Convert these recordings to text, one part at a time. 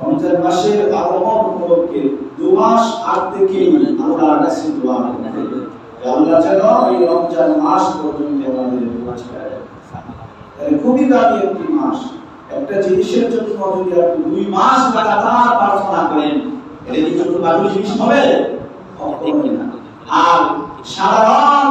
রমজান মাসের আগমন উপলক্ষে 2 মাস আগ থেকেই আল্লাহর কাছে দোয়া করি আল্লাহ যেন এই রমজান মাস পর্যন্ত আমাদের পৌঁছায়। তাহলে খুবই দামি একটি মাস। একটা জিনিসের জন্য যদি আপনি 2 মাস লাগাতার প্রার্থনা করেন, এটা কি কোনো দামি জিনিস হবে? কখনোই না। আর সাধারণ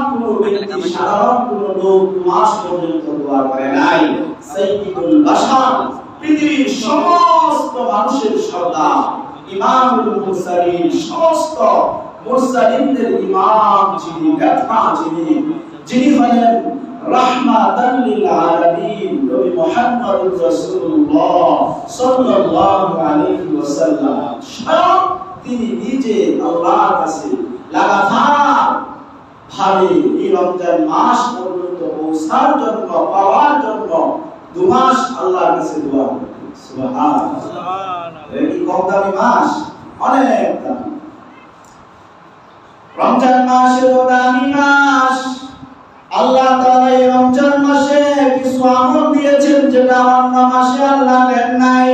কোনো লোক 2 মাস পর্যন্ত দোয়া করে নাই। সাইয়্যিদুল বাশার, পৃথিবীর সমস্ত মানুষের সর্দার, ইমামুল মুরসালিন, সমস্ত মুরসালিনদের ইমাম যিনি, নেতা যিনি হলেন রাহমাতাল লিল আলামিন, নবী মুহাম্মদুর রাসূলুল্লাহ সাল্লাল্লাহু আলাইহি ওয়াসাল্লাম, স্বয়ং তিনি নিজে আল্লাহর কাছে লাগাতার ভাবে এই রমজান মাস পর্যন্ত পৌঁছার জন্য, পাওয়ার জন্য 2 মাস আল্লাহর কাছে দোয়া করতেন। সুবহানাল্লাহ। এই কি কম দামি মাস? অনেক দামি। রমজান মাস এত দামি মাস। আল্লাহ তাআলা এই রমজান মাসে কিছু আমল দিয়েছেন যেটা অন্য মাসে আল্লাহ দেন নাই।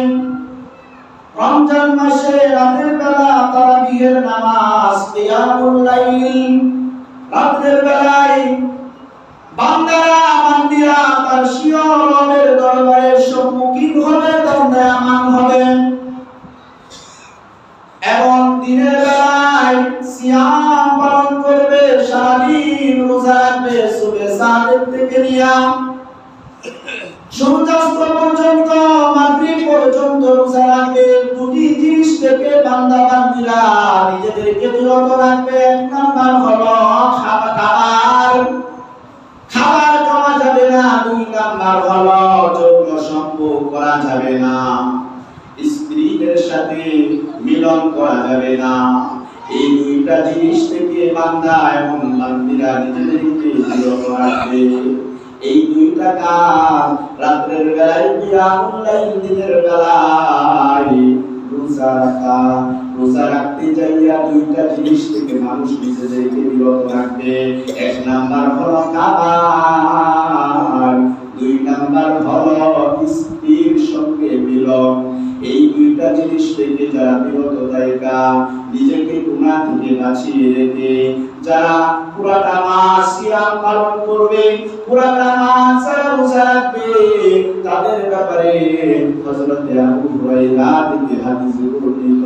রমজান মাসে রাতের বেলা তারাবিহের নামাজ, কিয়ামুল লাইল, রাতের বেলায় বান্দিরা তার স্বীয় রবের দরবারে সম্মুখীন হবে, দণ্ডায়মান হবে। এবং দিনের বেলায় সিয়াম পালন করবে, সারাদিন রোজা রাখবে, সুবহে সাদিক থেকে নিয়ে সূর্যাস্ত পর্যন্ত, মাগরিব পর্যন্ত রোজা রাখবে। দুটি জিনিস থেকে বান্দিরা নিজেদেরকে বিরত রাখবে। 1 নাম্বার হলো খাবার খাওয়া যাবে না। 2 নাম্বার হলো যৌন সম্ভোগ করা যাবে না, স্ত্রীদের সাথে মিলন করা যাবে না। এই 2টা জিনিস থেকে বান্দা এবং বান্দিরা নিজেদেরকে বিরত রাখবে। এই 2টা কাজ রাতের বেলায় কিয়ামুল লাইল, দিনের বেলায় রোজা রাখতে যাইয়া 2টা জিনিস থেকে মানুষ নিজেদেরকে বিরত রাখবে। 1 নাম্বার হলো খাবার, 2 নাম্বার হলো স্ত্রীর সঙ্গে মিলন। এই 2টা জিনিস থেকে যারা বিরত থাকা, নিজেকে গুনাহ থেকে বাঁচিয়ে রেখে যারা পুরাটা মাস সিয়াম পালন করবে, পুরাটা মাস যারা রোজা রাখবে, তাদের ব্যাপারে হযরত আবু হুরায়রা থেকে হাদিসে বর্ণিত,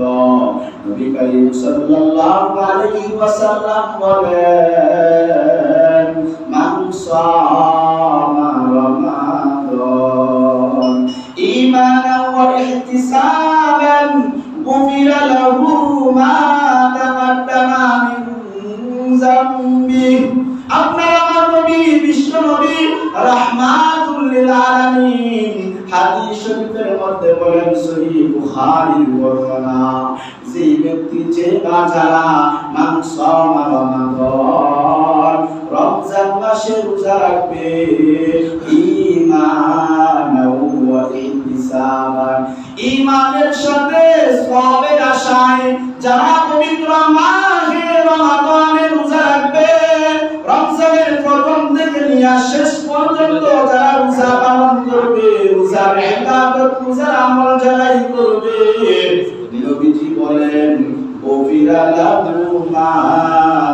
নবী করিম সাল্লাল্লাহু আলাইহি ওয়াসাল্লাম বলেন, মান সামা রমাদান ঈমানান ওয়া ইহতিসাবান গুফিরা লাহু মা তাকাদ্দামা মিন যামবি। আপনার আমার নবী, বিশ্ব নবী রাহমাতুল লিল আলামিন হাদিস শরীফের মধ্যে বলেন, সহিহ বুখারীর বর্ণনা, যে ব্যক্তি যে যারা মান সামা রমাদান, রমজান মাসে রোজা রাখবে, ঈমানান ওয়া ইহতিসাবান, ঈমানের সাথে সওয়াবের আশায় যারা পবিত্র মাহে রমাদানে রোজা রাখবে, রমজানের প্রথম থেকে নিয়ে শেষ পর্যন্ত যারা রোজা পালন করবে, রোজার ইবাদত, রোজার আমল যারাই করবে, নবীজি বলেন, গফিরা লাহু মা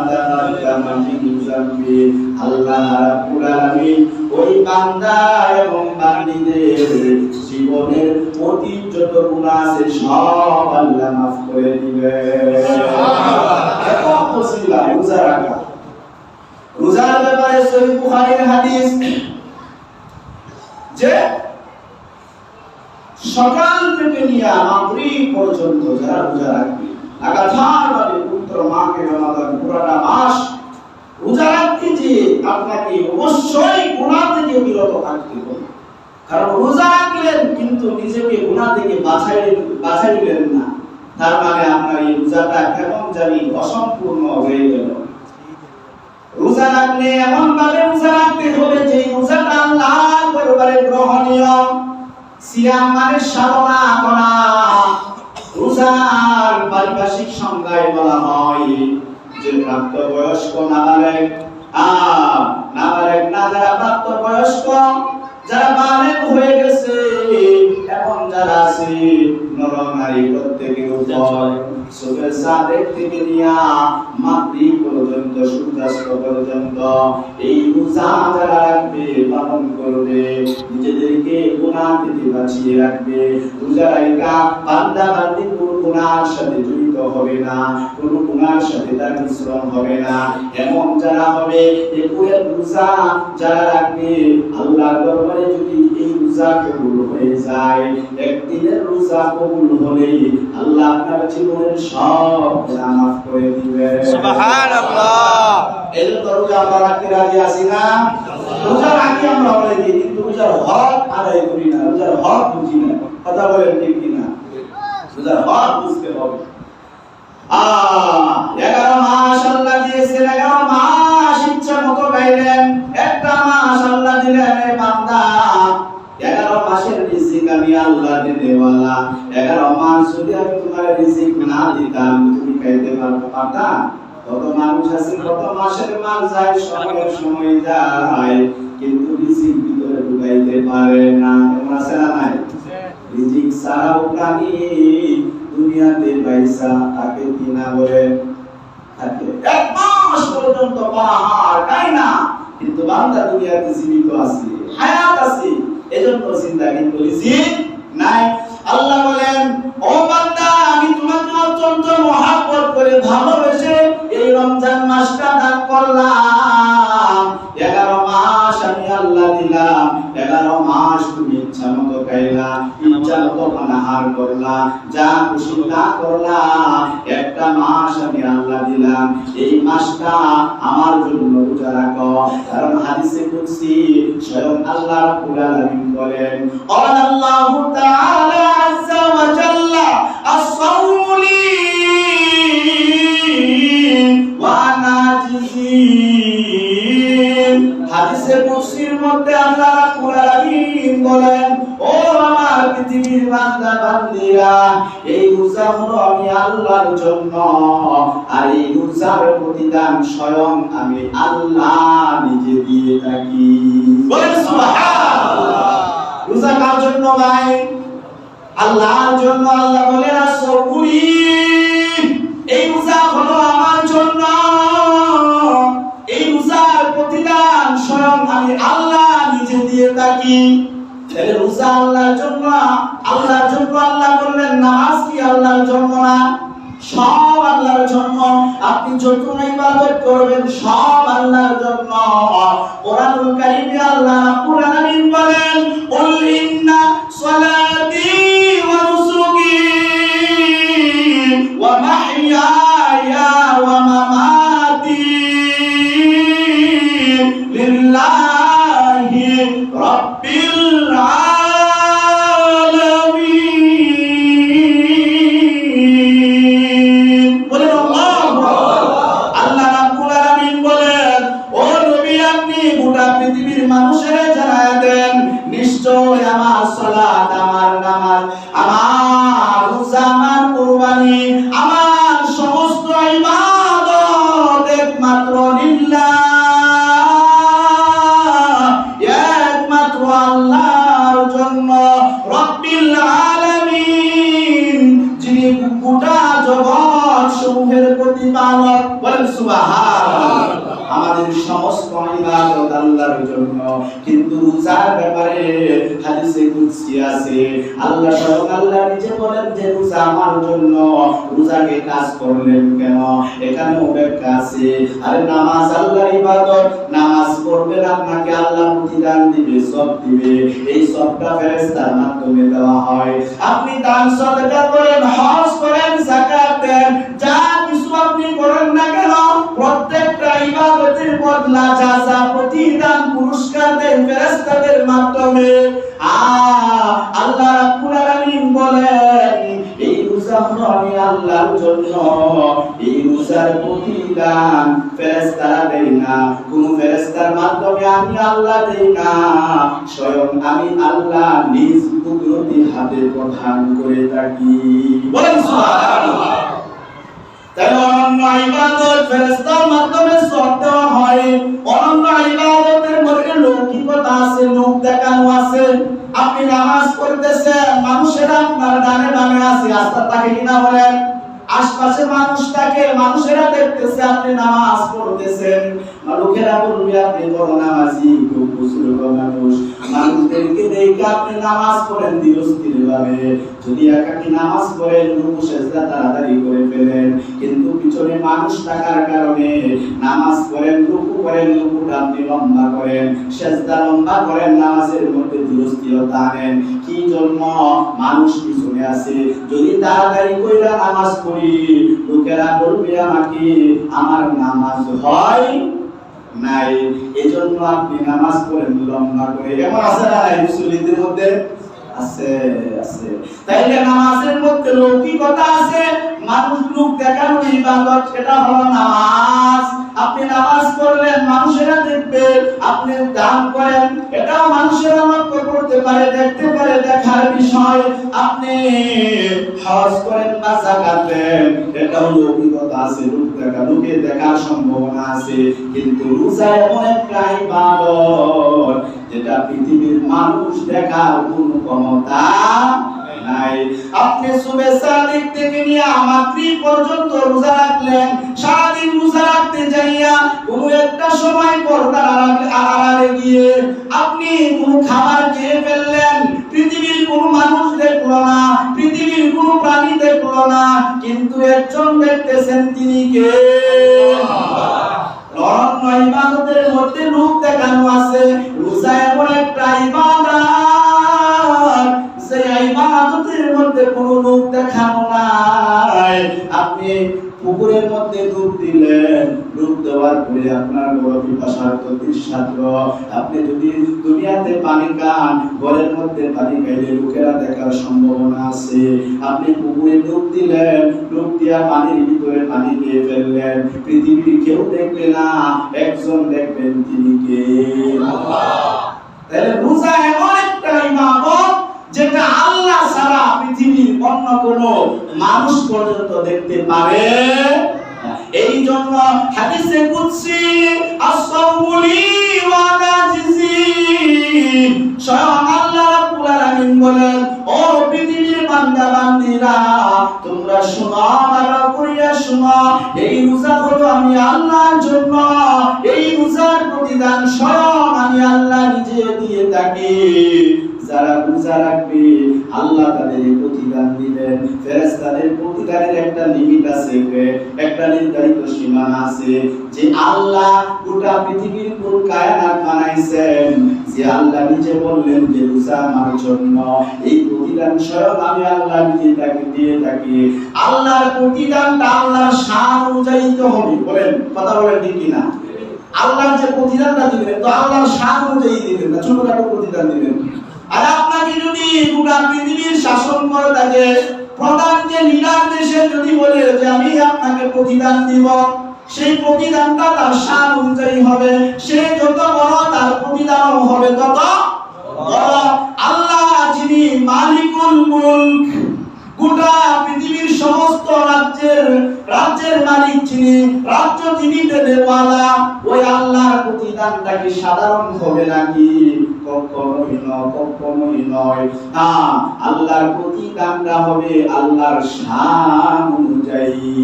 তাকাদ্দামা মিন যামবি। আল্লাহ রাব্বুল আলামিন ওই বান্দা এবং বান্দীদের জীবনের অতীত যত গুনাহ আছে সব আল্লাহ মাফ করে দিবেন। সুবহানাল্লাহ। এত ফজিলত রোজা রাখা। রোজার ব্যাপারে সহিহ বুখারীর হাদিস, যে সকাল থেকে নিয়ে মাগরিব পর্যন্ত যারা রোজা রাখবে, লাগাতার ভাবে পবিত্র মাহে রমাদান পুরাটা মাস রোজা রাখতে, যে আপনাকে অবশ্যই গুনাহ থেকে বিরত থাকতে হবে। কারণ রোজা রাখলেন কিন্তু নিজেকে গুনাহ থেকে বাঁচাইলেন না, তার মানে আপনার এই রোজাটা কেমন জানি অসম্পূর্ণ হয়ে গেল। রোজা রাখলে এমন ভাবে রোজা রাখতে হবে যে রোজাটা আল্লাহর দরবারে গ্রহণীয়। সিয়াম মানে সাধনা করা। রোজার পারিভাষিক সংজ্ঞায় বলা হয় যে প্রাপ্তবয়স্ক নাবালেগ, নাবালেগ না যারা প্রাপ্তবয়স্ক, যারা বালেগ হয়ে গেছে এমন যারা আছে নর নারী প্রত্যেকের উপর সুবের সাদেক থেকে নিয়া মাগরিব পর্যন্ত সূর্যাস্ত পর্যন্ত এই রোজা যারা রাখবে পালন করবে নিজেদেরকে গুনাহ থেকে বাঁচিয়ে রাখবে রোজা রাখা বান্দা বান্দি কোনো গুনার সাথে জড়িত হবে না কোনো গুনার সাথে তার মিশ্রণ হবে না এমন যারা হবে এই পুরো রোজা যারা রাখবে আল্লাহর দরবারে যদি এই রোজা কবুল হয়ে যায় একদিনের রোজা কবুল হলে আল্লাহ আপনার জীবনের সব গুনাহ মাফ করে দিবেন সুবহানাল্লাহ। এই রোজা আমরা রাখতে রাজি আছি না রোজা রাখি আমরা অনেকে কিন্তু রোজার হক আদায় করি না রোজার হক বুঝি না কথা বলেন ঠিক কিনা রোজার হক বুঝতে হবে 11 মাস আল্লাহ দিয়েছেন 11 মাস ইচ্ছা মতো গাইলেন একটা মাস আল্লাহ দিলেন রে বান্দা 11 মাসের রিজিক আমি আল্লাহ দেওয়ালা 11 মাস যদি আমি তোমার রিজিক না দিতাম তুমি খাইতে পারতা কত মানুষ আছে কত মাসের মাল যায় সময় যায় কিন্তু রিজিক ভিতরে ঢুকাইতে পারে না এমন আছে না নাই রিজিক ছাড়াও প্রাণী দুনিয়াতে পয়সা থাকে কিনা বলে থাকে এক মাস পর্যন্ত পাহাড় তাই না কিন্তু বান্দা দুনিয়াতে জীবিত আছে হায়াত আছে এজন্য চিন্তা কিন্তু রিজিক নাই আল্লাহ বলেন ও বান্দা আমি তোমাকে অত্যন্ত মহব্বত করে ভালোবেসে এই রমজান মাসটা দান করলাম 11 মাস আমি আল্লাহ দিলাম 11 মাস তুমি ইচ্ছা মতো খাইলা ইচ্ছা মতো পানাহার করলা যা খুশি তা করলা একটা মাস আমি আল্লাহ দিলাম এই মাসটা আমার জন্য রোজা রাখো কারণ হাদিসে কুদসি স্বয়ং আল্লাহ রাব্বুল আলামিন বলেন আল্লাহু তাআলা আযজা ওয়া জাল্লা as-sawmu li wa ana ajzin হাদিসে কুদসির মধ্যে আল্লাহ রাব্বুল আলামিন বলেন ও আমার পৃথিবীর বান্দা বান্দীরা এই রোজা হলো আমি আল্লাহর জন্য আর এই রোজার প্রতিদান স্বয়ং আমি আল্লাহ নিজে দিয়ে থাকি বলেন সুবহানাল্লাহ রোজা কার জন্য ভাই আল্লাহর জন্য আল্লাহ বলেন আসবুরি এই রোজা হলো আমার জন্য এই রোজার প্রতিদান স্বয়ং আমি আল্লাহ নিজে দিয়ে থাকি তাহলে রোজা আল্লাহর জন্য আল্লাহ বললেন নামাজ কি আল্লাহর জন্য না সব আল্লাহর জন্য আপনি যত ইবাদত করবেন সব আল্লাহর জন্য কোরআনুল কারীমে আল্লাহ রাব্বুল আলামিন বলেন কুল ইন্না সালাতি ওয়া নুসুকি ওয়া মাহইয়ায়া ওয়া মামাতি লিল্লাহি রাব্বিল আলামিন বলেন আল্লাহু আল্লাহ রাব্বুল আলামিন বলেন ও নবী আপনি গোটা পৃথিবীর মানুষের জানায়া দেন নিশ্চয় আমার সালাত আমার নামাজ আমার রোজা আমার কুরবানি আমার সমস্ত ইবাদত একমাত্র লিল্লাহ একমাত্র আল্লাহর জন্য রব্বিল আলামিন যিনি গোটা জগৎ সমূহের প্রতিপালক বলেন সুবহানাল্লাহ আমাদের সমস্ত ইবাদত আল্লাহর জন্য কিন্তু রোজার ব্যাপারে হাদিসে কুদসি আছে আল্লাহ স্বয়ং আল্লাহ নিজে বলেন যে রোজা আমার জন্য রোজাকে কাজ করলেন কেন এখানেও ব্যাখ্যা আছে আরে নামাজ আল্লাহর ইবাদত নামাজ পড়বেন আপনাকে আল্লাহ প্রতিদান দিবে সব দিবে এই সবটা ফেরেশতার মাধ্যমে দেওয়া হয় আপনি দান সদকা করেন হজ করেন যাকাত দেন যা কিছু আপনি করেন না কেন প্রত্যেকটা ইবাদতের বদলা জাযা প্রতিদান পুরস্কার দেন ফেরেশতাদের মাধ্যমে আল্লাহ রাব্বুল আলামিন বলেন এই রোজা হলো আমি আল্লাহর জন্য এই রোজার প্রতিদান ফেরেশতারা দেয় না কোন ফেরেশতার মাধ্যমে আমি আল্লাহ দেই না স্বয়ং আমি আল্লাহ নিজ কুদরতি হাতে প্রদান করে থাকি বলেন সুবহানাল্লাহ তাহলে অনন্য ইবাদত ফেরেশতার মাধ্যমে সব দেওয়া হয় অনন্য ইবাদতের মধ্যে লৌকিকতা আছে লোক দেখানো আছে আপনি নামাজ পড়তেছেন মানুষ রাস্তার ডানে বামে আছে, রাস্তাটাকে কিনা বলেন, আশপাশে মানুষটাকে, মানুষেরা দেখতেছে আপনি নামাজ পড়তেছেন, লোকেরা বলবে আপনি বড় নামাজি, খুব বুজুর্গ মানুষ, মানুষদেরকে দেখে আপনি নামাজ পড়েন ধীরস্থির ভাবে, যদি একাকি নামাজ পড়েন রুকু সেজদা তাড়াতাড়ি করে ফেলেন, কিন্তু পিছনে মানুষ থাকার কারণে নামাজ পড়েন, রুকু করেন, রুকুটা আপনি লম্বা করেন, সেজদা লম্বা করেন, নামাজের মধ্যে ধীরস্থিরতা আনেন, কি জন্য? মানুষ পিছনে আছে, যদি তাড়াতাড়ি কইরা নামাজ পড়ি লোকেরা বলবে আমাকে আমার নামাজ হয় নাই, এজন্য আপনি নামাজ পড়েন লম্বা করে। এমন আছে না নাই মুসলিমদের মধ্যে? আছে, আছে। তাইলে নামাজের মধ্যে লৌকিকতা আছে, মানুষ লোক দেখানোর ইবাদত, সেটা হলো নামাজ। আপনি নামাজ পড়লেন মানুষেরা দেখবে, আপনি দান করেন এটাও মানুষেরা লক্ষ্য করতে পারে, দেখতে পারে, দেখার বিষয়। আপনি হজ করেন বা যাকাত দেন এটাও লৌকিকতা আছে, লোকে দেখার সম্ভাবনা আছে। কিন্তু রোজা এমন একটা ইবাদত যেটা পৃথিবীর মানুষ দেখার কোনো ক্ষমতা নাই। আপনি সুবে সাদিক থেকে নিয়ে মাগরিব পর্যন্ত রোজা রাখলেন, সারাদিন রোজা রাখতে যাইয়া কোন একটা সময় পর্দার আড়ালে গিয়ে আপনি কোন খাবার খেয়ে ফেললেন, পৃথিবীর কোন মানুষ দেখলো না, পৃথিবীর কোন প্রাণী দেখলো না, কিন্তু একজন দেখতেছেন, তিনি কে? রহস্য ইবাদতের মধ্যে রূপ দেখানো আছে। রোজা এমন একটা ইবাদত যে ইবাদতের মধ্যে কোনো রূপ দেখানো নাই। আপনি পুকুরের মধ্যে ডুব দিলেন, ডুব দেওয়ার পরে আপনার বড় পিপাসার্ত তৃষ্ণার্ত, আপনি যদি দুনিয়াতে পানি খান, ঘরের মধ্যে পানি খাইলে লোকেরা দেখার সম্ভাবনা আছে। আপনি পুকুরে ডুব দিলেন, ডুব দিয়া পানির ভিতরে পানি খেয়ে ফেললেন, পৃথিবীর কেউ দেখবে না, একজন দেখবেন, তিনি কে? আল্লাহ। তাহলে রোজা এমন একটা ইবাদত যেটা আল্লাহ ছাড়া পৃথিবীর অন্য কোনো মানুষ পর্যন্ত দেখতে পারে। এই জন্য হাদিসে কুদসি আস-সাওমু লি ওয়া আনা আজজি, স্বয়ং আল্লাহ রাব্বুল আলামিন বলেন, ও পৃথিবীর বান্দা বান্দীরা তোমরা শোনো, ভালো করিয়া শোনো, এই রোজা হলো আমি আল্লাহর জন্য, এই রোজার প্রতিদান স্বয়ং আমি আল্লাহ নিজে দিয়ে থাকি। যারা রোজা রাখবে আল্লাহ তাদের প্রতিদান দিবেন। ফেরেশতাদের প্রতিদানের একটা লিমিট আছে, একটা নির্ধারিত সীমানা আছে, যে আল্লাহ গোটা পৃথিবীর পুরো কায়নাত বানাইছেন, যে আল্লাহ নিজে বললেন যে রোজা আমার জন্য, এই প্রতিদান স্বয়ং আমি আল্লাহ নিজে তাকে দিয়ে থাকি। আল্লাহর প্রতিদানটা আল্লাহর শান অনুযায়ী তো হবে, বলেন, কথা বলেন ঠিক কিনা? আল্লাহ যে প্রতিদানটা দিবেন তো আল্লাহর শান অনুযায়ী দিবেন না, ছোটখাটো প্রতিদান দিবেন। আর আপনাকে যদি গোটা পৃথিবীর শাসন করে থাকে, প্রধান যে লিডার দেশে যদি বলে যে আমি আপনাকে প্রতিদান দিব, সেই প্রতিদানটা তার শান অনুযায়ী হবে, সে যত বড় তার প্রতিদানও হবে তত বড়। আল্লাহ যিনি মালিকুল মুলক, গোটা পৃথিবীর সমস্ত রাজ্যের মালিক যিনি, রাজ্য যিনি দেওয়ালা, ওই আল্লাহর প্রতিদানটা কি সাধারণ হবে নাকি? কখনোই নয়। না, আল্লাহর প্রতিদানটা হবে আল্লাহর শান অনুযায়ী।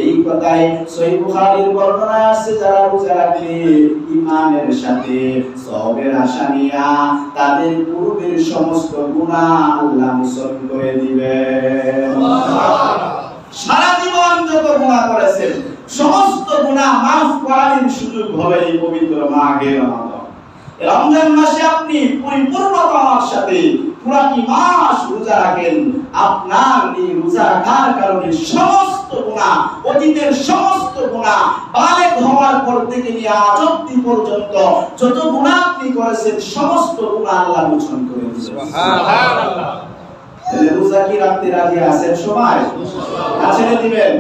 এই কথাই সহিহ বুখারীর বর্ণনায় আছে, যারা রোজা রাখে ঈমানের সাথে সওয়াবের আশা নিয়া তাদের পূর্বের সমস্ত গুনাহ আল্লাহ মোচন করে দিবেন। সারা জীবন যত গুনাহ করেছেন সমস্ত গুনাহ মাফ করার সুযোগ হবে এই পবিত্র মাহে রমজান। রমজান মাসে আপনি পরিপূর্ণতার সাথে পুরাটি মাস রোজা রাখেন, আপনার এই রোজা রাখার কারণে সমস্ত গুনাহ, অতীতের সমস্ত গুনাহ, বালেগ হওয়ার পর থেকে নিয়ে আজ অবধি পর্যন্ত যত গুনাহ আপনি করেছেন সমস্ত গুনাহ আল্লাহ মোচন করে দিবেন। সুবহানাল্লাহ। তাহলে রোজা কি রাখতে রাজি আছেন সবাই? ছেড়ে দিবেন?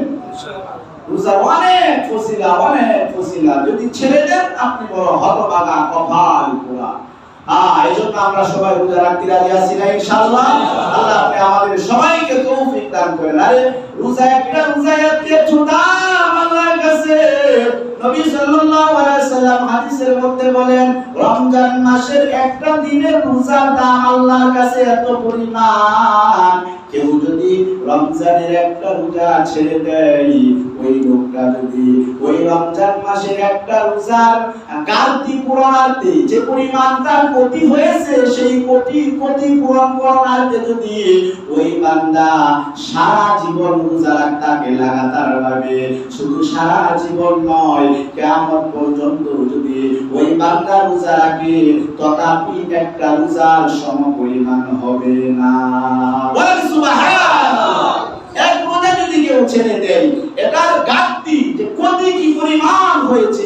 রোজা অনেক ফজিলা, যদি ছেড়ে দেন আপনি বড় হতভাগা, কপাল পোড়া। এইজন্য আমরা সবাই রোজা রাখতে রাজি আছি না ইনশাআল্লাহ? আল্লাহ আপনি আমাদের সবাইকে তৌফিক দান করেন। আরে রোজা একটা দাম আল্লাহর কাছে নবী সাল্লাল্লাহু আলাইহি সাল্লাম হাদিসের মধ্যে বলেন রমজান মাসের একটা দিনের রোজার দাম আল্লাহর কাছে এত পরিমাণ, কেউ যদি রমজানের একটা রোজা ছেড়ে দেয়, ওই লোকটা যদি ওই রমজান মাসের একটা রোজার ঘাটতি পূরণার্থে যে পরিমাণ তার ক্ষতি হয়েছে সেই ক্ষতি পূরণ করণার্থে যদি ওই বান্দা সারা জীবন রোজা রাখতে লাগাতার ভাবে, শুধু সারা জীবন নয় কিয়ামত পর্যন্ত যদি ওই বান্দা রোজা রাখে, তথাপি একটা রোজার সমপরিমাণ হবে না। বলেন সুবহানাল্লাহ। এক রোজা যদি কেউ ছেড়ে দেয়, এটার ঘাটতি যে ক্ষতি কি পরিমাণ হয়েছে,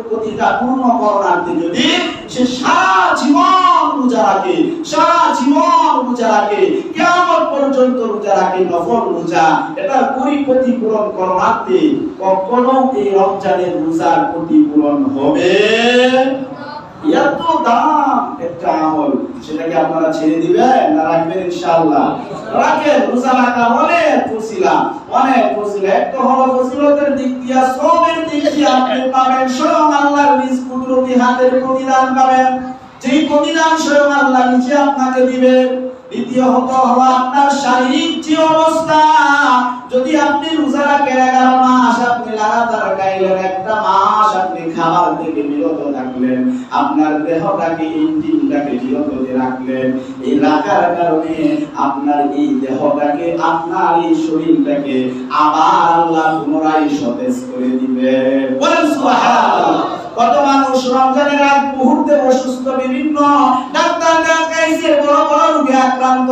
ক্ষতিটা পূর্ণ করণার্থে যদি সে সারা জীবন রোজা রাখে, সারা জীবন রোজা রাখে, কিয়ামত পর্যন্ত রোজা রাখে, নফল রোজা, এটার ক্ষতি পূরণ করণার্থে কখনো এই রমজানের রোজার ক্ষতি পূরণ হবে এত দাম একটা আমল, সেটাকে আপনারা ছেড়ে দিবেন না রাখবেন? ইনশাআল্লাহ রাখেন। রোজা রাখা অনেক ফজিলা, অনেক ফজিলা। একটা হলো ফজিলতের দিক দিয়ে, সওয়াবের দিক দিয়ে আপনি পাবেন স্বয়ং আল্লাহর নিজ কুদরতি হাতের প্রতিদান পাবেন, যেই প্রতিদান স্বয়ং আল্লাহ নিজে আপনাকে দিবেন। দ্বিতীয়ত হলো আপনার শারীরিক যে অবস্থা, যদি আপনি রোজা রাখেন 11 মাস আপনি লাগাতার খাইলেন, একটা মাস আপনি খাবার থেকে বিরত থাকলেন, আপনার দেহটাকে ইঞ্জিনটাকে বিরত রাখলেন, এই রাখার কারণে আপনার এই দেহটাকে, আপনার এই শরীরটাকে আবার আল্লাহ পুনরায় সতেজ করে দিবেন। বলেন সুবহানাল্লাহ। কত মানুষ রমজানের আগ মুহূর্তে অসুস্থ, বিভিন্ন ডাক্তার দেখাইছে, বড় বড় রোগে আক্রান্ত,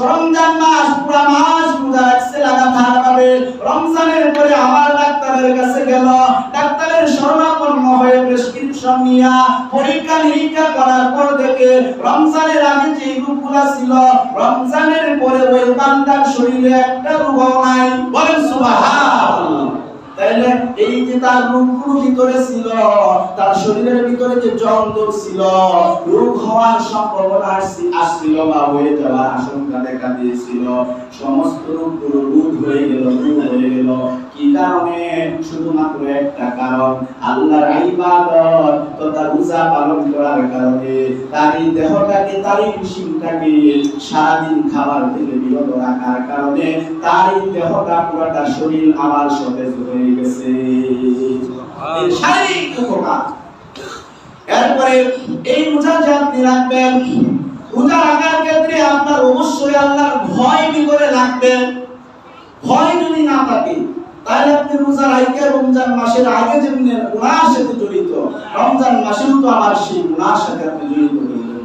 রমজান মাস পুরো মাস রোজা রাখছে লাগাতার ভাবে, রমজানের পরে আবার ডাক্তারের কাছে গেল, ডাক্তারের শরণাপন্ন হয়ে প্রেসক্রিপশন নিয়ে পরীক্ষা নিরীক্ষা করার পর দেখে রমজানের আগে যে রোগগুলো ছিল, রমজানের পরে ওই বান্দার শরীরে একটা রোগও নাই। বলেন সুবহানাল্লাহ। তাইলে এই যে তার রোগগুলো ভিতরে ছিল, তার শরীরের ভিতরে যে জন্ম ছিল, রোগ হওয়ার সম্ভাবনা আসছিল বা হয়ে যাওয়ার আশঙ্কা দেখা দিয়েছিল, সমস্ত রোগগুলো দূর হয়ে গেল, দূর হয়ে গেল। কি কারণে? শুধুমাত্র একটা কারণ, আল্লাহর ইবাদত তথা রোজা পালন করার কারণে, তার এই দেহটাকে, তার এই জিসিমটাকে সারাদিন খাবার থেকে বিরত রাখার কারণে তার এই দেহটা, পুরোটা শরীর আবার সতেজ হয়ে গেছে। এই শারীরিক উপকার। এরপরে এই রোজা যে আপনি রাখবেন, রোজা রাখার ক্ষেত্রে আপনার অবশ্যই আল্লাহর ভয় ভিতরে রাখবেন। ভয় যদি না থাকে তাহলে আপনি রোজা রাখে রমজান মাসের আগে যেমনি গুনাহের সাথে জড়িত, রমজান মাসেও তো আবার সেই গুনাহের সাথে আপনি জড়িত হবেন।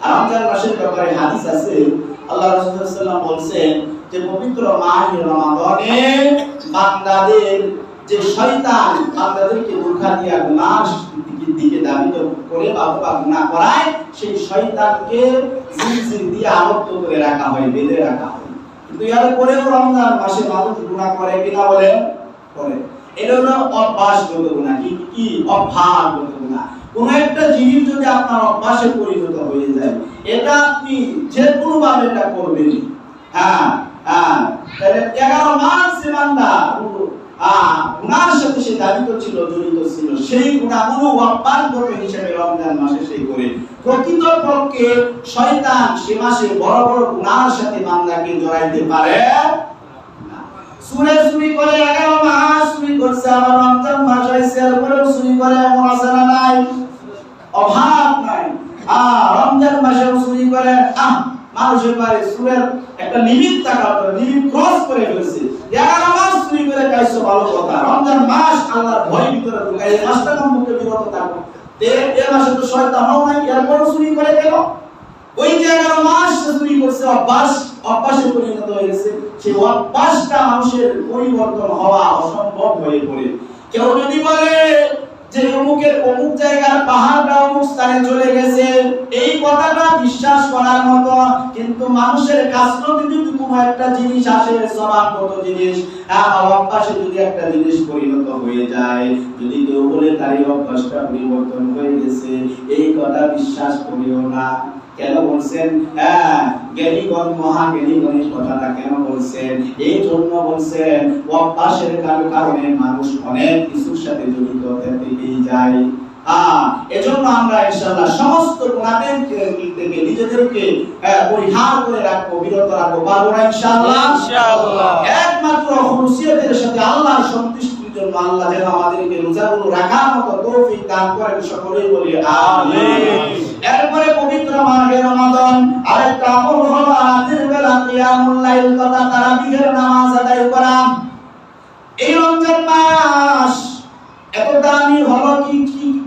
আর রমজান মাসের ব্যাপারে হাদিস আছে, আল্লাহ রাসূল সাল্লাল্লাহু আলাইহি ওয়াসাল্লাম বলেন যে পবিত্র মাহে রমাদানে বান্দাদের যে শয়তান বান্দাদেরকে ধোঁকা দিয়া গুনাহের দিকে ধাবিত করে বা গুনাহ করায়, সেই শয়তানকে জিনজির দিয়ে আবদ্ধ করে রাখা হয়, বেঁধে রাখা হয়। কিন্তু এর পরেও রমজান মাসে মানুষ গুনাহ করে কিনা? বলে করে। এটা হলো অভ্যাসগত গুনাহ। কি অভ্যাসগত গুনাহ। কোন একটা জিনিস যদি আপনার অভ্যাসে পরিণত হয়ে যায়, এটা আপনি যে কোনো ভাবে এটা করবেন। তাহলে 11 মাস যে বান্দা গুনাহের সাথে সে জড়িত ছিল, সেই গুনাহগুলো অভ্যাসগত হিসেবে রমজান মাসে সে করে। প্রকৃতপক্ষে শয়তান সে মাসে বড় বড় গুনাহের সাথে বান্দাকে জড়াইতে পারে না। চুরি করে 11 মাস চুরি করছে, আবার রমজান মাস আইছে এরপরেও চুরি করে, এমন আছে না নাই? অভাব নাই। রমজান মাসেও চুরি করে, মানুষের বাড়ি চুরের একটা লিমিট থাকা, লিমিট ক্রস করে ফেলছে। 11 মাস চুরি করে খাইছো, ভালো কথা। রমজান মাস আল্লাহর ভয় ভিতরে ঢুকাই, এই মাসটা মুখে বিরত থাকো। এই মাসে তো শয়তানও নাই, এরপরও চুরি করে গেল। ওই যে 11 মাস চুরি করছে, অভ্যাসে পরিণত হয়ে গেছে। সেই অভ্যাসটা মানুষের পরিবর্তন হওয়া অসম্ভব হয়ে পড়ে। কেউ যদি বলে যে অমুক জায়গার পাহাড়টা অমুক স্থানে চলে গেছে, এই কথাটা বিশ্বাস করার মতো। কিন্তু মানুষের কাছরতে যদি কোনো একটা জিনিস আসে, স্বভাবগত জিনিস, অভ্যাসে যদি একটা জিনিস পরিণত হয়ে যায়, যদি কেউ বলে তার এই অভ্যাসটা পরিবর্তন হয়ে গেছে, এই কথা বিশ্বাস করিও না। কেন বলছেন? জ্ঞানীগণ, মহাজ্ঞানীগণ এই কথাটা কেন বলছেন? বলছেন, এই জন্য বলছেন অভ্যাসের কারণে মানুষ অনেক কিছুর সাথে জড়িত হতে যায়। এজন্য আমরা ইনশাআল্লাহ সমস্ত গুনাহের থেকে নিজেদেরকে পরিহার করে রাখবো, বিরত রাখবো, পারবো না ইনশাআল্লাহ? ইনশাআল্লাহ। একমাত্র খুশিয়তের সাথে আল্লাহর সন্তুষ্টির জন্য আল্লাহ যেন আমাদেরকে রোজাগুলো রাখার মতো তৌফিক দান করেন, সকলেই বলি আমিন। এরপরে পবিত্র মাহে রমাদান আরেকটা আমল হলো রাতের বেলা কিয়ামুল লাইল তথা তারাবিহের নামাজ আদায় করা। এই রমজান মাস এত দামি হলো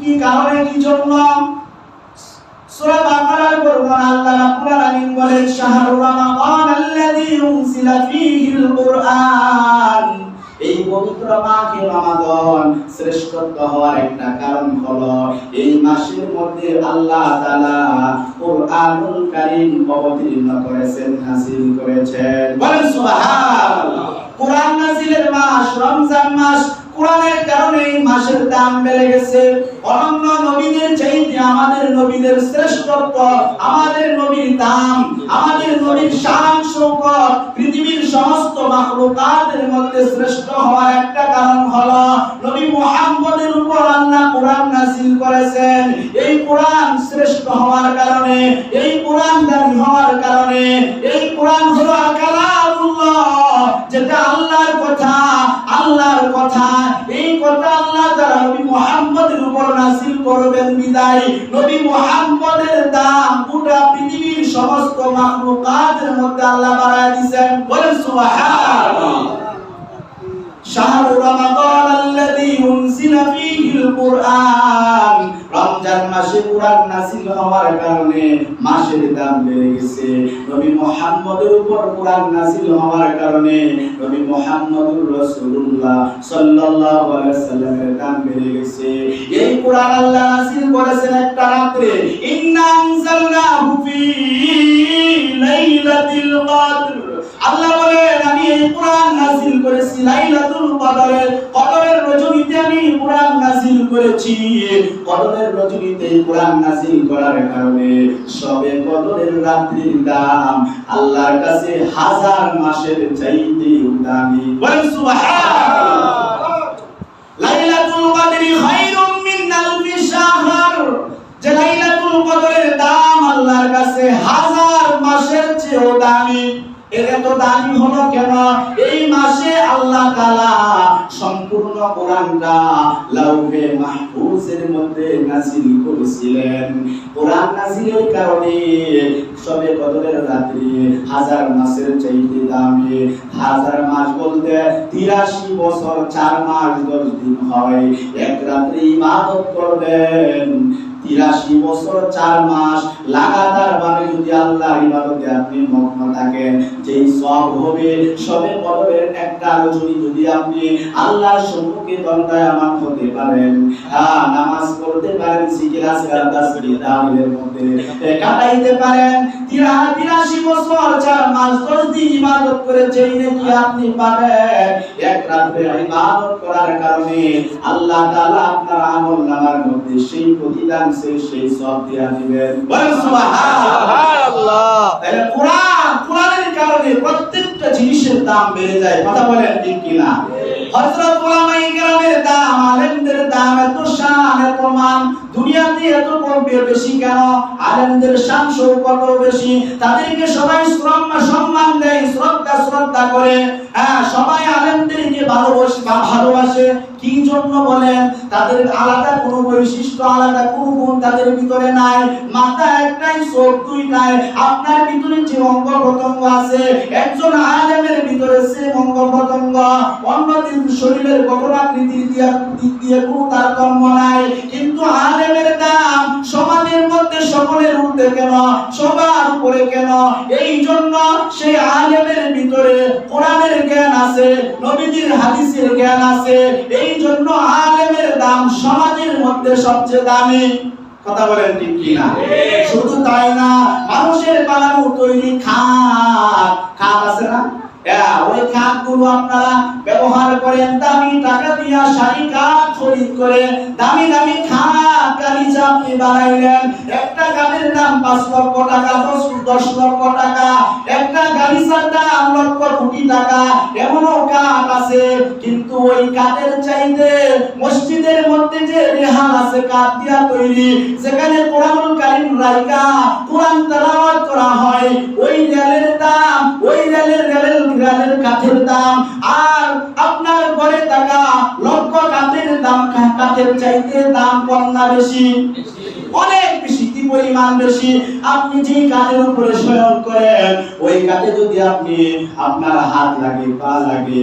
কি কারণে, কি জন্য? সূরা বাকারার বর্ণনা আল্লাহ রাব্বুল আলামিন বলেন, শাহরু রমাদান আল্লাযী উনজিলা ফীহিল কুরআন। এই পবিত্র মাহে রমাদান শ্রেষ্ঠত্ব হওয়ার একটা কারণ হলো এই মাসের মধ্যে আল্লাহ তাআলা কুরআনুল কারীম অবতীর্ণ করেছেন, নাযিল করেছেন। বলেন সুবহানাল্লাহ। কুরআন নাযিলের মাস রমজান মাস, কুরআনের কারণে এই মাসের দাম বেড়ে গেছে। অন্য নবীদের চাইতে আমাদের নবীদের শ্রেষ্ঠত্ব, আমাদের নবীর দাম, আমাদের নবীর শান শৌকত পৃথিবীর সমস্ত মাখলুকাতের মধ্যে শ্রেষ্ঠ হওয়ার একটা কারণ হলো নবী মুহাম্মদের উপর আল্লাহ কুরআন নাযিল করেছেন। এই কুরআন শ্রেষ্ঠ হওয়ার কারণে, এই কুরআন দামি হওয়ার কারণে, এই কুরআন হলো কালামুল্লাহ, যেটা আল্লাহর কথা, আল্লাহর কথা। এই কথা আল্লাহ তাআলা নবী মুহাম্মদের উপর নাযিল করবেন বিদায় নবী মুহাম্মদের দাম গোটা পৃথিবীর সমস্ত মাখলুকাতের মধ্যে আল্লাহ বাড়ায় দিয়েছেন। বলেন সুবহানাল্লাহ। শাহরু রমাদান আল্লাযী উনজিলা ফীহিল কুরআন। রমজান মাসে কুরআন নাযিল হওয়ার কারণে মাসের দাম বেড়ে গেছে। নবী মুহাম্মদের উপর কুরআন নাযিল হওয়ার কারণে নবী মুহাম্মদুর রাসূলুল্লাহ সাল্লাল্লাহু আলাইহি ওয়াসাল্লামের দাম বেড়ে গেছে। এই কুরআন আল্লাহ নাযিল করেছেন একটা রাতে, ইন্না আনজালনাহু ফী লাইলাতিল কদর। আল্লাহ বলেন, আমি এই কুরআন নাযিল করেছি লাইলাতুল কদরে, কদরের রজনীতে আমি কুরআন নাযিল করেছি। কদরের রজনীতে কুরআন নাযিল করার কারণে সবে কদরের রাত্রির দাম আল্লাহর কাছে হাজার মাসের চাইতেও দামি। বলেন সুবহানাল্লাহ। লাইলাতুল কদরি খায়রুম মিন আলফি শাহর। যে লাইলাতুল কদরের দাম আল্লাহর কাছে হাজার মাসের চেয়েও দামি। এত দামি হলো কেন? এই মাসে আল্লাহ তাআলা সম্পূর্ণ কোরআনটা লাউহে মাহফুজের মধ্যে নাযিল করেছিলেন। কোরআন নাযিলের কারণে সবে কদরের রাত্রি হাজার মাসের চাইতে দামি। হাজার মাস বলতে 83 বছর 4 মাস 10 দিন হয়। এক রাত্রি ইবাদত করবেন 83 বছর 4 মাস লাগাতার ভাবে যদি আল্লাহর ইবাদতে আপনি মগ্ন থাকেন, যেই সওয়াব হবে সবে কদরের একটা রজনী যদি আপনি আল্লাহর সম্মুখে দণ্ডায়মান হতে পারেন, নামাজ পড়তে পারেন, জিকির আজকার তাসবিহ তাহলিলের মধ্যে কাটাইতে পারেন, 83 বছর 4 মাস 10 দিন ইবাদত করে যেই নেকি আপনি পাবেন, এক রাতে ইবাদত করার কারণে আল্লাহ তাআলা আপনার আমলনামার মধ্যে সেই প্রতিদান সেই সওয়াব দিয়ে দিবেন। বলেন সুবহানাল্লাহ। তাহলে কোরআনের কারণে প্রত্যেকটা জিনিসের দাম বেড়ে যায়। কথা বলেন ঠিক কি না? হযরত উলামায়ে কেরামের দাম, আলেমদের দাম এত শান, এত মান দুনিয়াতে এত বেশি কেন? আলেমদের শান শৌকত বেশি, তাদেরকে সবাই সম্মান দেয়, শ্রদ্ধা করে। সবাই আলেমদেরকে ভালোবাসে। কি জন্য বলেন? তাদের আলাদা কোনো বৈশিষ্ট্য, আলাদা কোনো গুণ তাদের ভিতরে নাই। মাথা একটাই, চোখ দুইটাই। আপনার ভিতরে যে অঙ্গ প্রত্যঙ্গ আছে, একজন আলেমের ভিতরে সে অঙ্গ প্রত্যঙ্গ, অন্যদের শরীরের গঠনাকৃতির দিক দিয়ে কোনো তারতম্য নাই। কিন্তু আলেমের দাম সমাজের মধ্যে সকলের ঊর্ধ্বে কেন, সবার উপরে কেন? এই জন্য সেই আলেমের ভিতরে কোরআনের জ্ঞান আছে, নবীজির হাদিসের জ্ঞান আছে। এই জন্য আলেমের দাম সমাজের মধ্যে সবচেয়ে দামি। কথা বলেন ঠিক কি না? শুধু তাই না, মানুষের বানানো তৈরি খাট আছে না, ওই কাঠগুলো আপনারা ব্যবহার করেন, দামি টাকা দিয়া শাড়ি কাঠ খরিদ করে দামি দামি খাট গালিচা আপনি বানাইলেন। একটা কাঠের দাম 5 লক্ষ টাকা, 10 লক্ষ টাকা, একটা গালিচার দাম লক্ষ কোটি টাকা। এমনও কাঠ আছে, কিন্তু ওই কাঠের চাইতে মসজিদের মধ্যে যে রেহান আছে কাঠ দিয়া তৈরি, যেখানে কোরআনুল কারীম রাইকা কোরআন তেলাওয়াত করা হয়, ওই রেলের দাম, ওই রেলের কাঠের দাম আর আপনার ঘরে থাকা লক্ষ কাঠের দাম, কাঠের চাইতে দাম কম না বেশি? অনেক বেশি। কি পরিমাণ বেশি? আপনি যে কাঠের উপরে শয়ন করেন, ওই কাঠে যদি আপনি আপনার হাত লাগে, পা লাগে,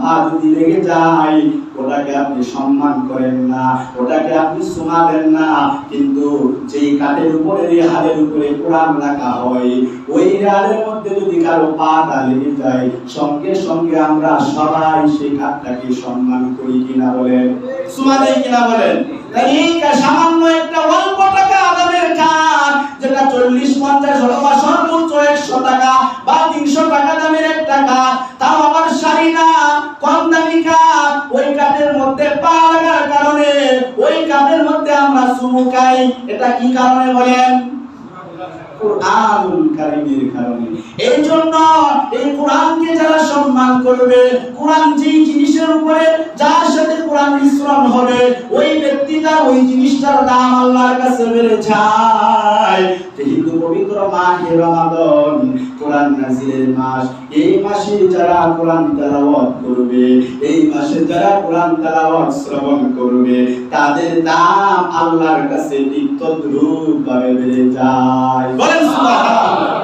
পা যদি লেগে যায়, ওটাকে আপনি সম্মান করেন না, ওটাকে আপনি সুমা দেন না। কিন্তু যেই কাঠের উপরে, রেহালের উপরে কোরআন রাখা হয়, ওই রেহালের মধ্যে যদি কারো পাটা লেগে যায়, সঙ্গে সঙ্গে আমরা সবাই সেই কাঠটাকে সম্মান করি কিনা বলেন? সুমা দেই কিনা বলেন? তাই সামান্য একটা অল্প টাকা দামের কাঠ, যেটা 40-50 অথবা সর্বোচ্চ 100 টাকা বা 300 টাকা দামের একটা কাঠ, তাও আবার শাড়ি না, কম দামি কাঠ, ওই কাঠের মধ্যে পা লাগার কারণে, ওই কাঠের মধ্যে আমরা চুমুকাই। এটা কি কারণে বলেন? কোরআনুল কারীমের কারণে। এই জন্য এই কোরআনকে যারা সম্মান করবে, কোরআন যে জিনিসের উপরে যার সাথে কোরআন মিশ্রণ হবে, ওই ব্যক্তিটা ওই জিনিসটার দাম আল্লাহর কাছে বেড়ে যায়। যেহেতু পবিত্র মাহে রমাদান, কোরআন নাজিলের মাস, এই মাসে যারা কোরআন তেলাওয়াত করবে, এই মাসে যারা কোরআন তেলাওয়াত শ্রবণ করবে, তাদের দাম আল্লাহর কাছে তদ্রূপভাবে বেড়ে যায়। বলেন সুবহানাল্লাহ।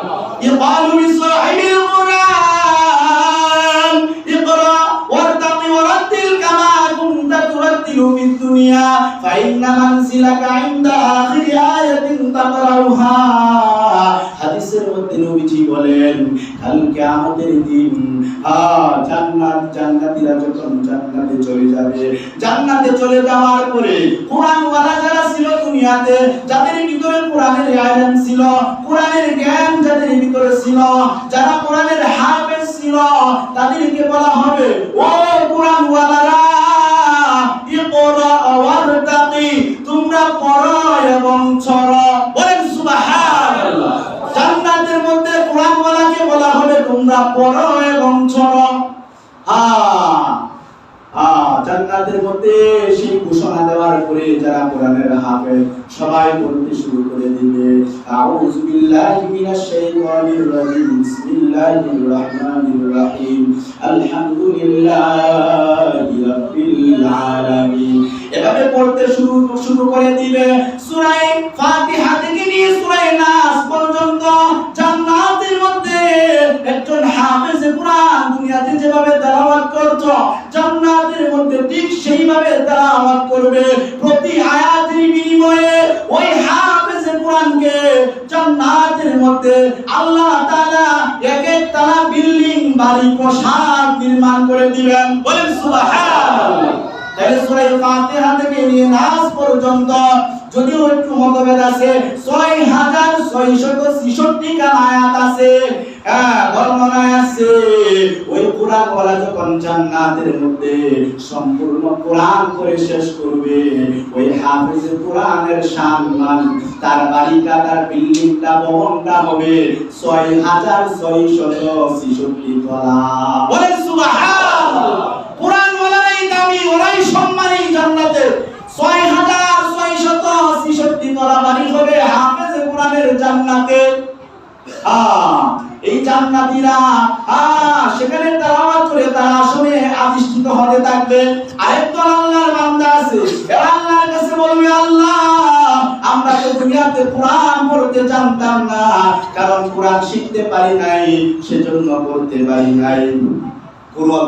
ইকালু লিসাহিবিল কুরআন ইকরা ওয়ারতাকি ওয়ারাতিল কামা কুনতা তুরাতিলু ফিদ দুনিয়া ফাইন্না মানজিলাকা ইনদা আখিরি আয়াতিন তাকরাউহা। হাদিসের মধ্যে নবীজি বলেন, কাল কিয়ামতের দিন জান্নাতীরা যখন জান্নাতে চলে যাবে, জান্নাতে চলে যাওয়ার পরে কোরআনওয়ালা যারা ছিল দুনিয়াতে, যাদের ভিতরে কোরআনের ইলম ছিল, কোরআনের জ্ঞান যাদের ভিতরে ছিল, যারা কোরআনের হাফেজ ছিল, তাদেরকে বলা হবে, ও কোরআনওয়ালারা, ইকরা ওয়ারতাকি, তোমরা পড়ো এবং ছড়ো। বলেন সুবহানাল্লাহ। জান্নাতের মধ্যে কোরআনওয়ালাকে বলা হবে, তোমরা পড়ো এবং ছড়ো। জান্নাতের মধ্যে সেই ঘোষণা দেওয়ার পরে যারা কোরআনের হাফেজ, সবাই পড়তে শুরু করে দিবে, আউযু বিল্লাহি মিনাশ শাইতানির রাজিম, বিসমিল্লাহির রহমানির রহিম, আলহামদুলিল্লাহি রাব্বিল আলামিন। এভাবে পড়তে শুরু করে দিবে। সূরা ফাতিহা থেকে নিয়ে সূরা নাস পর্যন্ত জান্নাতের মধ্যে একজন হাফেজ কোরআন দুনিয়াতে যেভাবে তেলাওয়াত করছো, জান্নাতের মধ্যে ঠিক সেইভাবে তেলাওয়াত করবে। প্রতি আয়াতের বিনিময়ে ওই হাফেজ কোরআনকে জান্নাতের মধ্যে আল্লাহ তাআলা এক একতলা বিল্ডিং, বাড়ি, প্রাসাদ নির্মাণ করে দিবেন। বলেন সুবহানাল্লাহ। তাহলে সূরা ফাতিহা থেকে নিয়ে নাস পর্যন্ত যদিও একটু মতভেদ আছে, 6666 খান আয়াত আছে, বর্ণনায় আছে। ওই কোরআন ওয়ালা যখন জান্নাতের মধ্যে সম্পূর্ণ কোরআন করে শেষ করবে, ওই হাফেজ কোরআনের সম্মান, তার বাড়িটা, তার বিল্ডিংটা, ভবনটা হবে 6666 তলা। বলেন সুবহানাল্লাহ। কোরআন ওয়ালাই দামি, ওরাই সম্মানী জান্নাতে। 6666 তলা বাড়ি হবে হাফেজ কোরআনের জান্নাতে। এই জান্নাতীরা সেখানে তেলাওয়াত করে তারা আসলে আদিষ্ঠিত হতে থাকবে। আরেকজন আল্লাহর বান্দা আছে, এরা আল্লাহর কাছে বলবে, আল্লাহ, আমরা তো দুনিয়াতে কোরআন পড়তে জানতাম না, কারণ কোরআন শিখতে পারি নাই, সেজন্য পড়তে পারি নাই।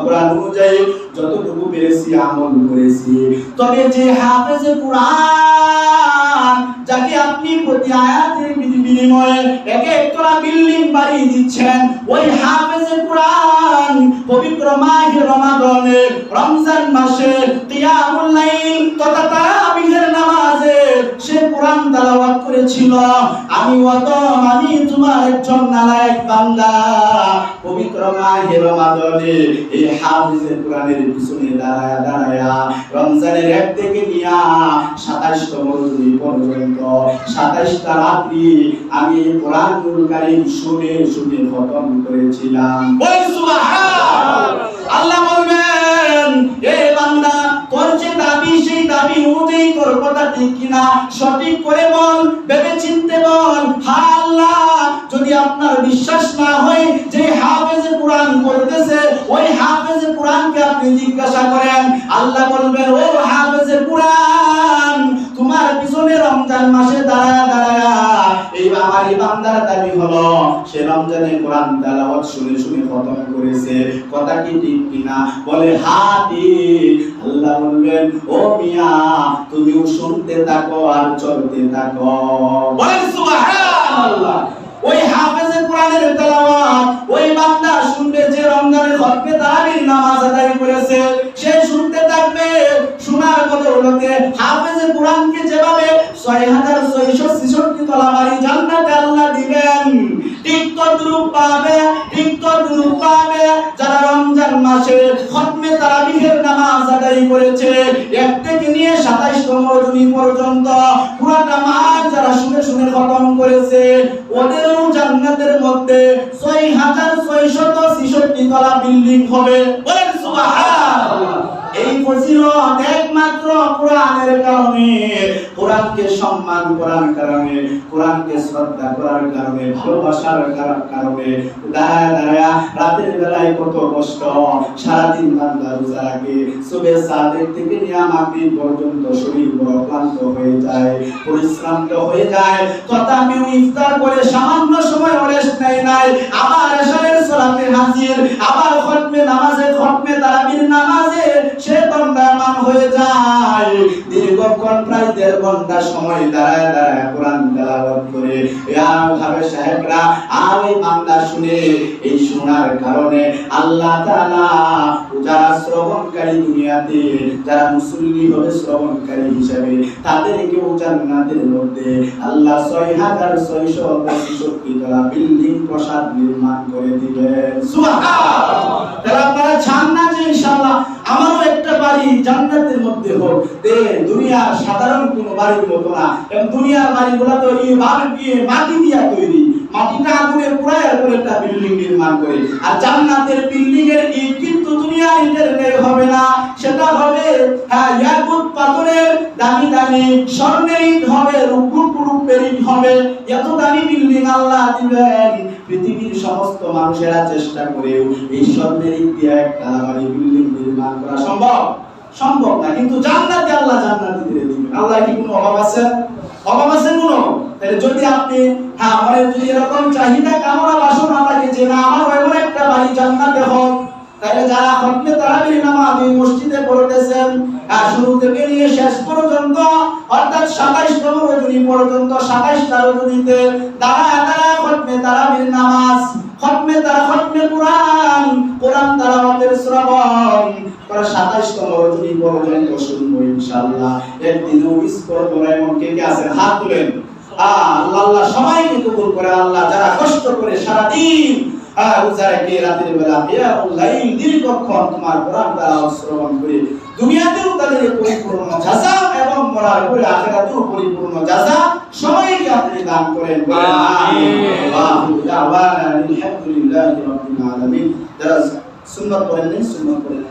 কোরআন অনুযায়ী যতটুকু পেরেছি আমল করেছি। তবে যে হাফেজ কোরআন, যাকে আপনি প্রতি আয়াতের বিনিময়ে এক একটা বিল্ডিং বাড়ি দিচ্ছেন, ওই হাফেজ কোরআন পবিত্র মাহে রমাদানে, রমজান মাসে কিয়ামুল লাইল তথা তারাবিহের নামাজে সে কোরআন তেলাওয়াত করেছিল, আমি তোমার একজন নালায়েক বান্দা পবিত্র মাহে রমাদানে এই হাফেজে কোরআনের পিছনে দাঁড়ায়া দাঁড়ায়া রমজানের 1 থেকে নিয়া 27তম রজনী পর্যন্ত 27টা রাত্রি আমি কোরআনুল কারীম শুনে শুনে খতম করেছিলাম। বল সুবহানাল্লাহ। আল্লাহ বলবেন, এ বান্দা তোর যে দাবি সেই দাবি অনুযায়ী তোর কথা ঠিক কিনা সঠিক করে বল, ভেবে চিন্তে বল। হ্যাঁ আল্লাহ, যদি আপনার বিশ্বাস না হয় যে হাফেজে কোরআন পড়তেছে ওই হাফেজে কোরআনকে আপনি জিজ্ঞাসা করেন। আল্লাহ বলবেন, ও হাফেজে কোরআন, তোমার পিছনে রমজান মাসে দাঁড়ায়া দাঁড়ায়া এই আমারই বান্দার দাবি হলো সে রমজানে কোরআন তেলাওয়াত শুনে শুনে খতম করেছে, কথা কি ঠিক কিনা? বলে হ্যাঁ ঠিক। আল্লাহ বলবেন, ও মিয়া তুমিও শুনতে থাকো আর চলতে থাকো। বলেন সুবহানাল্লাহ। ওই হাফেজে কোরআনের তেলাওয়াত ওই বান্দা শুনবে যে রমজানের খতমে তারাবির নামাজ আদায় করেছে, সে শুনতে থাকবে। শোনার বদৌলতে হাফেজে কোরআনকে যেভাবে 6666 তলা বাড়ি জান্নাতে আল্লাহ দিবেন, ঠিক তদ্রূপ পাবে, ঠিক তদ্রূপ পাবে যারা রমজান মাসে খতমে তারাবিহের নামাজ আদায় করেছে 1 থেকে নিয়ে 27তম রজনী পর্যন্ত পুরোটা মাস যারা শুনে শুনে খতম করেছে, ওদেরও জান্নাতের মধ্যে 6666 তলা বিল্ডিং হবে। বলেন সুবহানাল্লাহ। এই ফজিলত একমাত্র কোরআনের কারণে, কোরআনকে সম্মান করার কারণে, কোরআনকে শ্রদ্ধা করার কারণে, ভালোবাসার কারণে দাঁড়ায় দাঁড়ায় রাতের বেলায় কত কষ্ট, সারাদিন বান্দা রোজা রাখে, সুবহে সাদেক থেকে নিয়ে মাগরিব পর্যন্ত শরীর বড় ক্লান্ত হয়ে যায়, পরিশ্রান্ত হয়ে যায়। তথাপিও ইফতার করে সামান্য সময় রেস্ট নাই, আবার এশারের সালাতে হাজির, আবার খতমে নামাজে, খতমে তারাবির নামাজে সে দণ্ডায়মান হয়ে যায়। দীর্ঘক্ষণ প্রায় 1.5 ঘন্টা সময় দাঁড়ায় দাঁড়ায় কোরআন তেলাওয়াত করে ভাবে সাহেবরা আর ওই বান্দা শুনে, এই শোনার কারণে আল্লাহ তাআলা যারা শ্রবণকারী দুনিয়াতে যারা মুসল্লি হবে শ্রবণকারী হিসেবে তাদেরকেও জান্নাতের মধ্যে আল্লাহ 6666 তলা বিল্ডিং প্রাসাদ নির্মাণ করে দিবেন। সুবহানাল্লাহ। তাহলে আপনারা চান না যে ইনশাআল্লাহ আমারও একটা বাড়ি জান্নাতের মধ্যে হোক? দুনিয়ার সাধারণ কোনো বাড়ির মতো না, এবং দুনিয়ার বাড়িগুলো তো মাটি দিয়া তৈরি, মাটিটা আগুনে পোড়ায় করে একটা বিল্ডিং নির্মাণ করে। আর জান্নাতের বিল্ডিং এর ইট কিন্তু দুনিয়ার ইটের ন্যায় হবে না, সেটা হবে ইয়াকুত পাথরের দামি দামি, স্বর্ণের ইট হবে, রূপের ইট হবে। এত দামি বিল্ডিং আল্লাহ দিবেন, পৃথিবীর সমস্ত মানুষেরা চেষ্টা করেও এই স্বর্ণের ইট দিয়ে একটা বাড়ি বিল্ডিং নির্মাণ করা সম্ভব না। কিন্তু জান্নাতে আল্লাহ জান্নাতে দিয়ে দিবেন। আল্লাহ কি কোনো অভাব আছে? অভাব আছে কোনো? তাহলে যদি আপনি আমাদের যদি এরকম চাহিদা কামনা বাসনা থাকে যে না আমার এমন একটা বাড়ি জান্নাতে হোক, তাহলে যারা খতমে তারাবির নামাজ এই মসজিদে পড়তেছেন শুরু থেকে নিয়ে শেষ পর্যন্ত, অর্থাৎ 27তম রজনী পর্যন্ত 27টা রজনীতে দাঁড়ায় দাঁড়ায় খতমে তারাবির নামাজ, খতমে কোরআন তেলাওয়াতের শ্রবণ 27তম রজনী পর্যন্ত শুনবো ইনশাআল্লাহ। একদিনও মিস করব না এমন কে কে আছেন? হাত তুলেন। আল্লাহ সবাইকে কবুল করে। আল্লাহ যারা কষ্ট করে সারা দিন রোজা রেখে রাতের বেলা কিয়ামুল দীর্ঘক্ষণ তোমার কোরআন তেলাওয়াত শ্রবণ করে দুনিয়াতেও তাদের পরিপূর্ণ জাযা এবং মরার পরে আখিরাতেও পরিপূর্ণ জাযা সবাইকে আপনি দান করেন। আমিন। ওয়া দাওয়ানা আলহামদুলিল্লাহি রাব্বিল আলামিন। যারা সুন্নাত পড়েন সুন্নাত পড়েন।